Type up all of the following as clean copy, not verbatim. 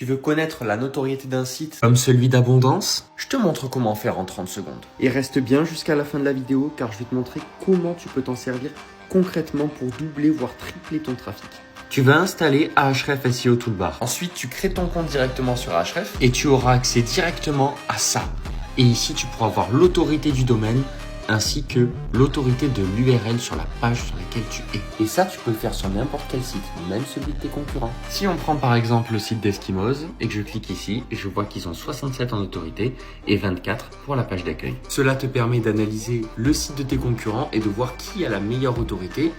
Tu veux connaître la notoriété d'un site Comme celui d'Abondance? Je te montre comment faire en 30 secondes. Et reste bien jusqu'à la fin de la vidéo car je vais te montrer comment tu peux t'en servir concrètement pour doubler voire tripler ton trafic. Tu vas installer Ahrefs SEO Toolbar. Ensuite, tu crées ton compte directement sur Ahrefs. Et tu auras accès directement à ça. Et ici, tu pourras voir l'autorité du domaine ainsi que l'autorité de l'URL sur la page sur laquelle tu es. Et ça, tu peux le faire sur n'importe quel site, même celui de tes concurrents. Si on prend par exemple le site d'Eskimos et que je clique ici, je vois qu'ils ont 67 en autorité et 24 pour la page d'accueil. Cela te permet d'analyser le site de tes concurrents et de voir qui a la meilleure autorité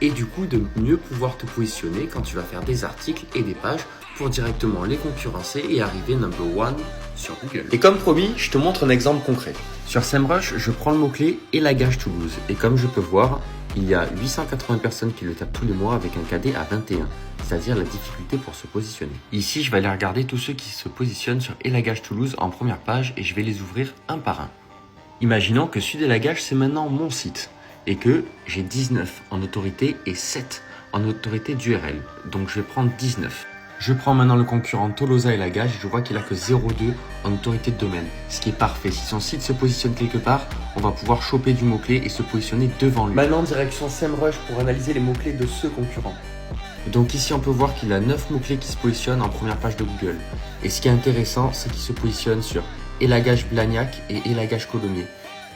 et du coup de mieux pouvoir te positionner quand tu vas faire des articles et des pages pour directement les concurrencer et arriver number one sur Google. Et comme promis, je te montre un exemple concret. Sur SEMrush, je prends le mot-clé Élagage Toulouse et comme je peux voir, il y a 880 personnes qui le tapent tous les mois avec un KD à 21, c'est-à-dire la difficulté pour se positionner. Ici, je vais aller regarder tous ceux qui se positionnent sur Élagage Toulouse en première page et je vais les ouvrir un par un. Imaginons que Sud Élagage, c'est maintenant mon site et que j'ai 19 en autorité et 7 en autorité d'URL. Donc je vais prendre 19. Je prends maintenant le concurrent Tolosa Élagage et je vois qu'il a que 0,2 en autorité de domaine, ce qui est parfait. Si son site se positionne quelque part, on va pouvoir choper du mot-clé et se positionner devant lui. Maintenant, direction SEMrush pour analyser les mots-clés de ce concurrent. Donc ici, on peut voir qu'il a 9 mots-clés qui se positionnent en première page de Google. Et ce qui est intéressant, c'est qu'il se positionne sur Élagage Blagnac et Élagage Colomiers,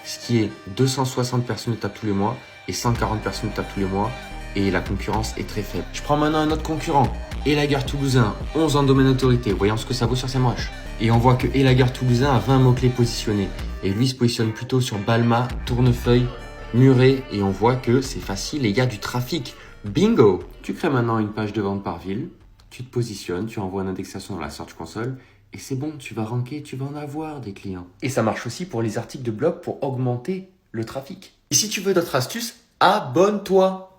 ce qui est 260 personnes le tapent tous les mois et 140 personnes le tapent tous les mois. Et la concurrence est très faible. Je prends maintenant un autre concurrent, Élagage Toulousain, 11 en domaine autorité. Voyons ce que ça vaut sur SEMrush. Et on voit que Élagage Toulousain a 20 mots-clés positionnés. Et lui se positionne plutôt sur Balma, Tournefeuille, Muret. Et on voit que c'est facile et il y a du trafic. Bingo! Tu crées maintenant une page de vente par ville. Tu te positionnes, tu envoies une indexation dans la Search Console. Et c'est bon, tu vas ranker, tu vas en avoir des clients. Et ça marche aussi pour les articles de blog pour augmenter le trafic. Et si tu veux d'autres astuces, abonne-toi!